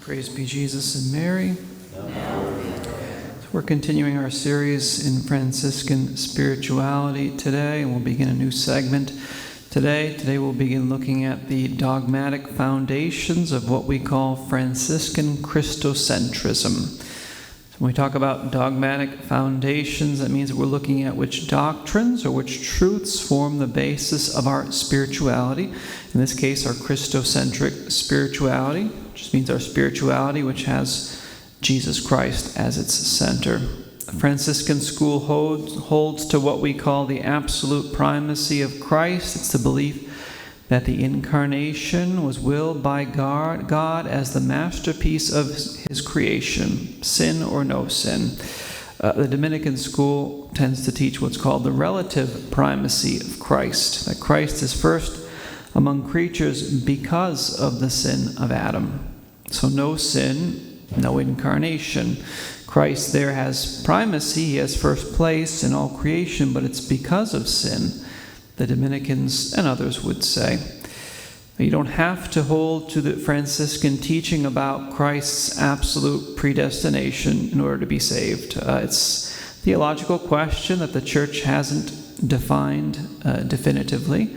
Praise be Jesus and Mary. So we're continuing our series in Franciscan Spirituality today, and we'll begin a new segment today. Today we'll begin looking at the dogmatic foundations of what we call Franciscan Christocentrism. So when we talk about dogmatic foundations, that means that we're looking at which doctrines or which truths form the basis of our spirituality. In this case, our Christocentric spirituality, which means our spirituality which has Jesus Christ as its center. The Franciscan school holds to what we call the absolute primacy of Christ. It's the belief that the incarnation was willed by God as the masterpiece of his creation, sin or no sin. The Dominican school tends to teach what's called the relative primacy of Christ, that Christ is first among creatures because of the sin of Adam. So no sin, no incarnation. Christ there has primacy, he has first place in all creation, but it's because of sin, the Dominicans and others would say. You don't have to hold to the Franciscan teaching about Christ's absolute predestination in order to be saved. It's a theological question that the Church hasn't defined definitively.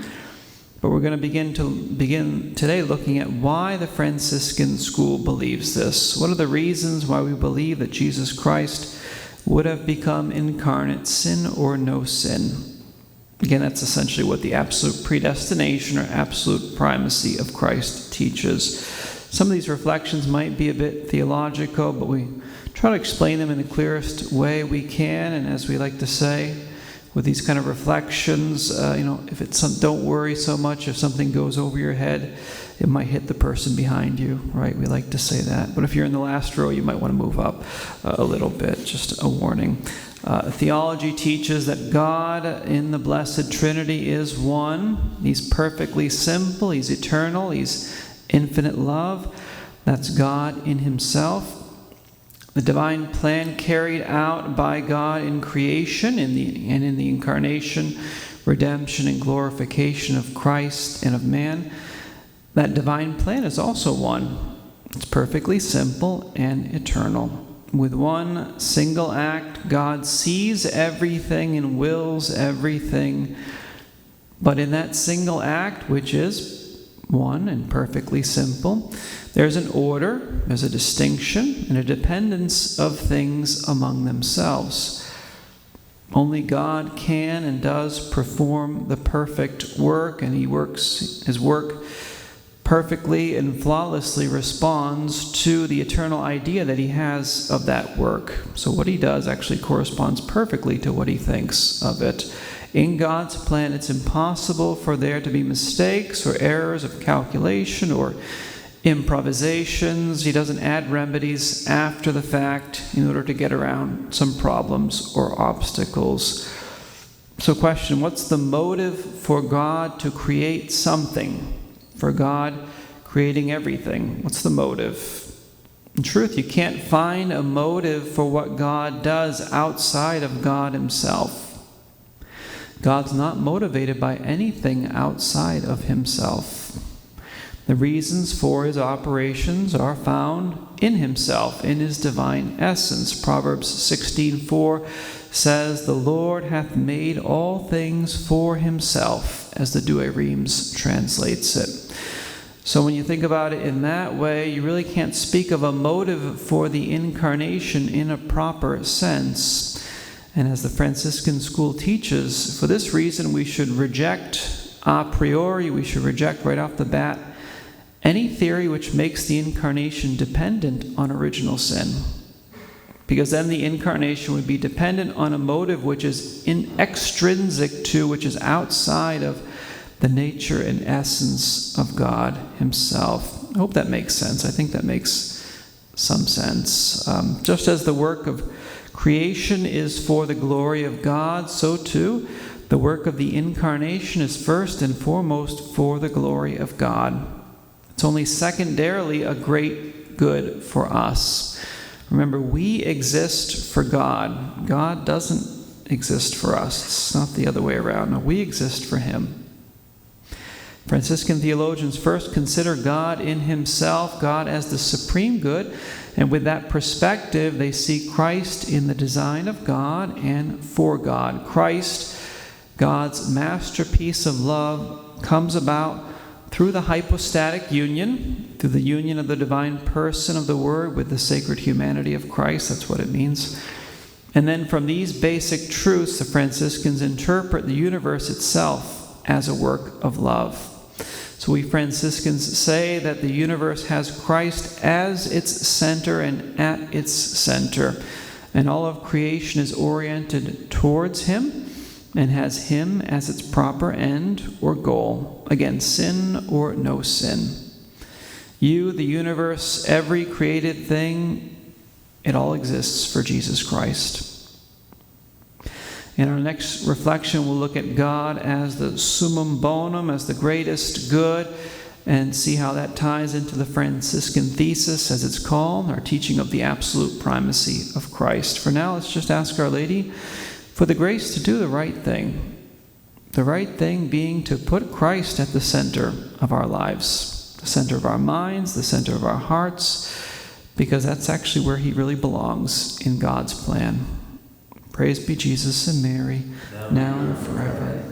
But we're going to begin today looking at why the Franciscan school believes this. What are the reasons why we believe that Jesus Christ would have become incarnate, sin or no sin? Again, that's essentially what the absolute predestination or absolute primacy of Christ teaches. Some of these reflections might be a bit theological, but we try to explain them in the clearest way we can. And as we like to say, with these kind of reflections, if it's don't worry so much if something goes over your head, it might hit the person behind you, right? We like to say that. But if you're in the last row, you might want to move up a little bit, just a warning. Theology teaches that God in the Blessed Trinity is one. He's perfectly simple. He's eternal. He's infinite love. That's God in himself. The divine plan carried out by God in creation and in the incarnation, redemption, and glorification of Christ and of man. That divine plan is also one. It's perfectly simple and eternal. With one single act, God sees everything and wills everything. But in that single act, which is one and perfectly simple, there's an order, there's a distinction, and a dependence of things among themselves. Only God can and does perform the perfect work, and he works his work perfectly and flawlessly responds to the eternal idea that he has of that work. So what he does actually corresponds perfectly to what he thinks of it. In God's plan, it's impossible for there to be mistakes or errors of calculation or improvisations. He doesn't add remedies after the fact in order to get around some problems or obstacles. So question, what's the motive for God to create something? For God creating everything? What's the motive? In truth, you can't find a motive for what God does outside of God himself. God's not motivated by anything outside of himself. The reasons for his operations are found in himself, in his divine essence. Proverbs 16:4 says, "The Lord hath made all things for himself," as the Douay Rheims translates it. So when you think about it in that way, you really can't speak of a motive for the incarnation in a proper sense. And as the Franciscan school teaches, for this reason we should reject a priori, we should reject right off the bat any theory which makes the incarnation dependent on original sin. Because then the incarnation would be dependent on a motive which is extrinsic to, which is outside of the nature and essence of God himself. I hope that makes sense. I think that makes some sense. Just as the work of creation is for the glory of God, so too the work of the incarnation is first and foremost for the glory of God. It's only secondarily a great good for us. Remember, we exist for God. God doesn't exist for us. It's not the other way around. No, we exist for him. Franciscan theologians first consider God in himself, God as the supreme good, and with that perspective, they see Christ in the design of God and for God. Christ, God's masterpiece of love, comes about through the hypostatic union, through the union of the divine person of the Word with the sacred humanity of Christ. That's what it means. And then from these basic truths, the Franciscans interpret the universe itself as a work of love. So we Franciscans say that the universe has Christ as its center and at its center. And all of creation is oriented towards him and has him as its proper end or goal. Again, sin or no sin. You, the universe, every created thing, it all exists for Jesus Christ. In our next reflection, we'll look at God as the summum bonum, as the greatest good, and see how that ties into the Franciscan thesis, as it's called, our teaching of the absolute primacy of Christ. For now, let's just ask Our Lady for the grace to do the right thing. The right thing being to put Christ at the center of our lives, the center of our minds, the center of our hearts, because that's actually where he really belongs in God's plan. Praise be Jesus and Mary, now and forever.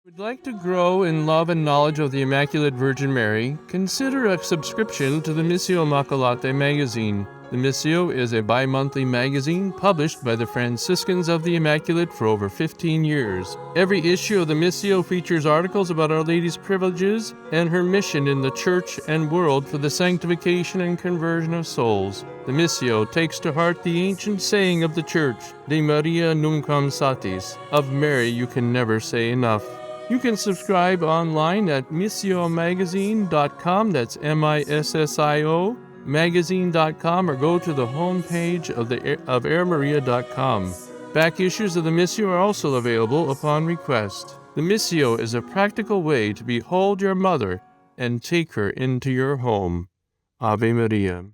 Would like to grow in love and knowledge of the Immaculate Virgin Mary? Consider a subscription to the Missio Immaculate magazine. The Missio is a bi-monthly magazine published by the Franciscans of the Immaculate for over 15 years. Every issue of the Missio features articles about Our Lady's privileges and her mission in the Church and world for the sanctification and conversion of souls. The Missio takes to heart the ancient saying of the Church, De Maria Nunquam Satis, of Mary you can never say enough. You can subscribe online at missiomagazine.com, that's MISSIO, magazine.com, or go to the homepage of airmaria.com. Back issues of the Missio are also available upon request. The Missio is a practical way to behold your mother and take her into your home. Ave Maria.